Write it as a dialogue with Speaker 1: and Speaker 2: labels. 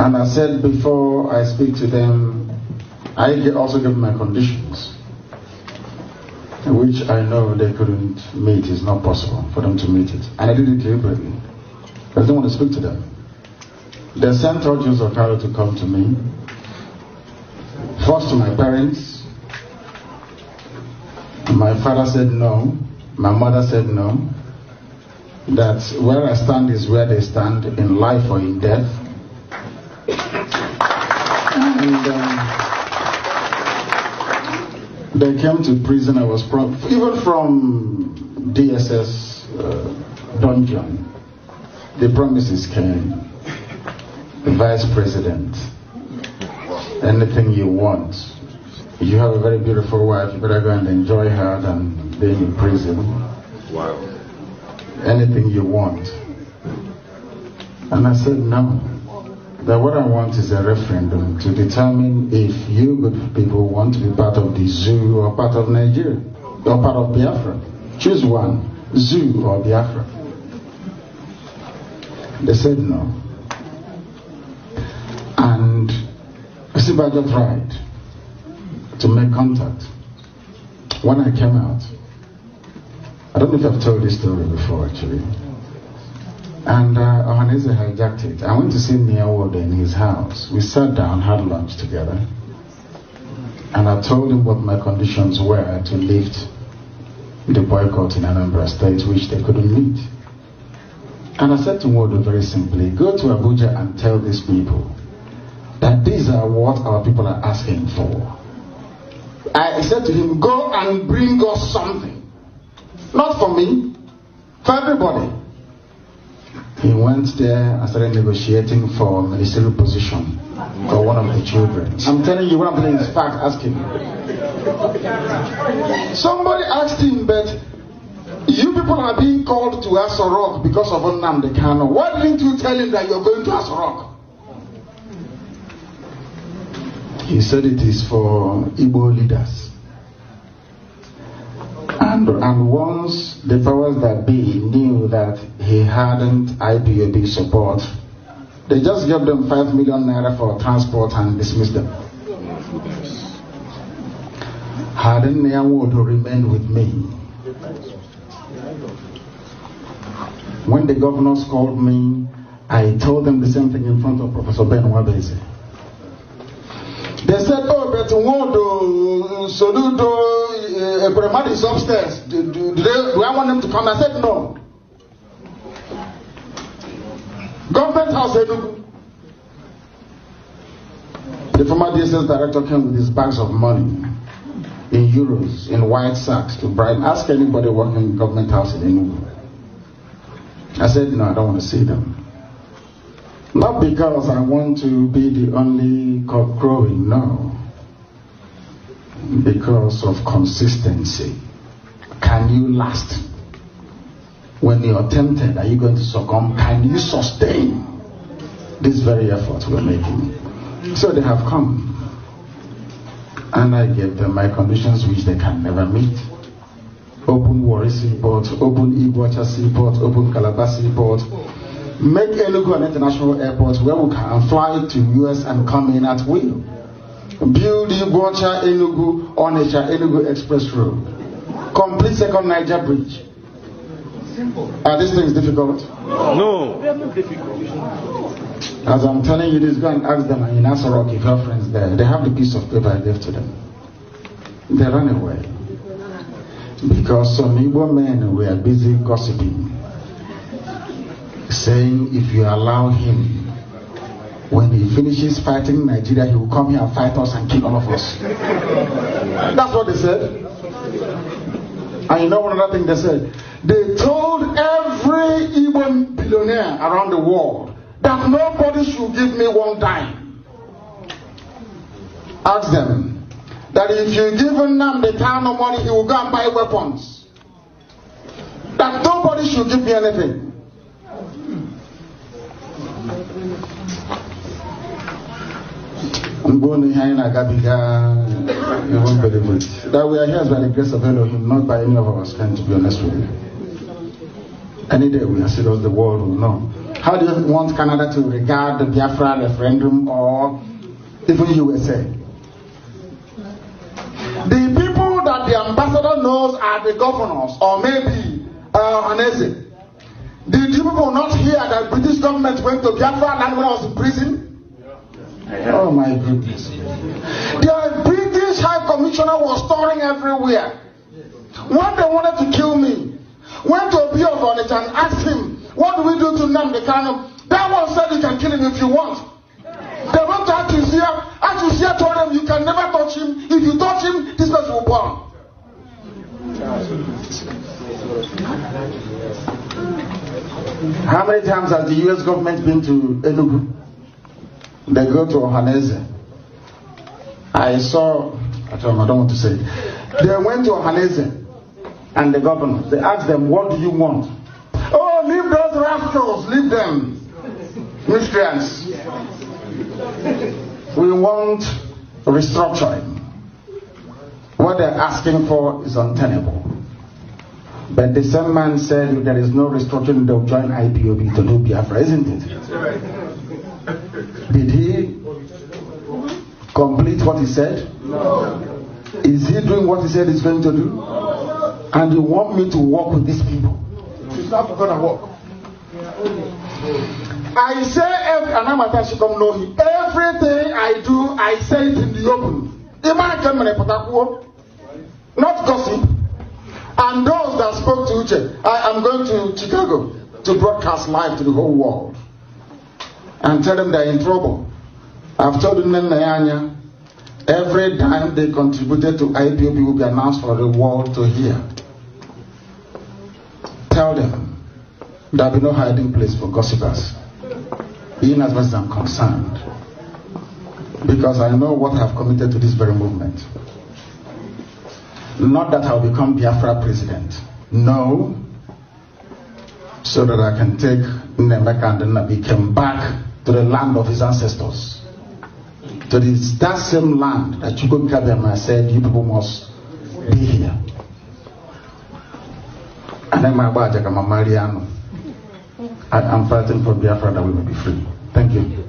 Speaker 1: And I said before I speak to them, I also give my conditions, which I know they couldn't meet. It's not possible for them to meet it. And I did it deliberately. I didn't want to speak to them. They sent Orji Uzor Kalu to come to me. First to my parents. My father said no. My mother said no. That where I stand is where they stand, in life or in death. And they came to prison. I was even from DSS dungeon. The promises came. The vice president. Anything you want. You have a very beautiful wife. You better go and enjoy her than being in prison. Wow. Anything you want. And I said no. That what I want is a referendum to determine if you good people want to be part of the zoo or part of Nigeria or part of Biafra. Choose one, zoo or Biafra. They said no. And Sibaja tried to make contact. When I came out, I don't know if I've told this story before actually. And Ohaneze hijacked it. I went to see Mia Wode in his house. We sat down, had lunch together. And I told him what my conditions were to lift the boycott in Anambra State, which they couldn't meet. And I said to Wode very simply, go to Abuja and tell these people that these are what our people are asking for. I said to him, go and bring us something. Not for me, for everybody. He went there and started negotiating for a ministerial position for one of the children. I'm telling you what I'm telling you is fact. Ask him. Somebody asked him, but you people are being called to Asorok because of Nnamdi Kanu. Why didn't you tell him that you're going to Asorok? He said it is for Igbo leaders. And once the powers that be knew that he hadn't IPOB support, they just gave them 5 million naira for transport and dismissed them. Hadn't Nyawodo remained with me? When the governors called me, I told them the same thing in front of Professor Ben Wabese. They said, oh, but Wodo, Sodudo, Ebremad is upstairs. Do I want them to come? I said, no. Government House Enugu. The former DSS director came with his bags of money in euros, in white sacks to bribe. Ask anybody working in Government House in Enugu. I said, no, I don't want to see them. Not because I want to be the only cock crowing, no. Because of consistency. Can you last? When you're tempted, are you going to succumb? Can you sustain this very effort we're making? So they have come. And I gave them my conditions which they can never meet. Open Warri Seaport, open Iguacha Seaport, open Calabar Seaport. Make Enugu an international airport where we can fly to US and come in at will. Build the Iguacha Enugu Onitsha Enugu Express Road. Complete second Niger Bridge. Simple. Are these things difficult?
Speaker 2: No.
Speaker 1: As I'm telling you this, go and ask them in Asorok if your friends there. They have the piece of paper I gave to them. They ran away. Because some Igbo men were busy gossiping. Saying if you allow him, when he finishes fighting Nigeria, he will come here and fight us and kill all of us. That's what they said. And you know one other thing they said? They told every Igbo billionaire around the world that nobody should give me one dime. Ask them that if you give Nnamdi Kanu money, he will go and buy weapons. That nobody should give me anything. I'm going to you won't believe it. That we are here by the grace of Elohim, not by any of our strength, to be honest with you. Any day we are serious, the world will know. How do you want Canada to regard the Biafra referendum or even USA? The people that the ambassador knows are the governors or maybe Hanese. Did you people not hear that British government went to Biafra land when I was in prison? Oh my goodness. The British High Commissioner was touring everywhere. When they wanted to kill me, went to Obi of Onitsha and asked him, what do we do to Nnamdi Kanu? That one said you can kill him if you want. They went to Atusia told them you can never touch him. If you touch him, this person will burn. How many times has the US government been to Enugu? They go to Ohaneze. I don't want to say. They went to Ohaneze and the governor. They asked them, what do you want? Oh, leave those rascals, leave them. Miscreants. We want restructuring. What they're asking for is untenable. But the same man said if there is no restructuring, they'll join IPOB to do Biafra, isn't it? Did he complete what he said? No. Is he doing what he said he's going to do? No. And you want me to work with these people? It's not going to work. I say, everything I do, I say it in the open. Not gossip. And those that spoke to Uche, I am going to Chicago to broadcast live to the whole world and tell them they're in trouble. I've told them every time they contributed to IPOB will be announced for the world to hear. Tell them there will be no hiding place for gossipers, even as much as I'm concerned, because I know what I have committed to this very movement. Not that I'll become Biafra president. No. So that I can take Nnamdi and Nnamdi back to the land of his ancestors. To that same land that Chukwu Kabiyama said, you people must be here. And then I'm fighting for Biafra that we may be free. Thank you.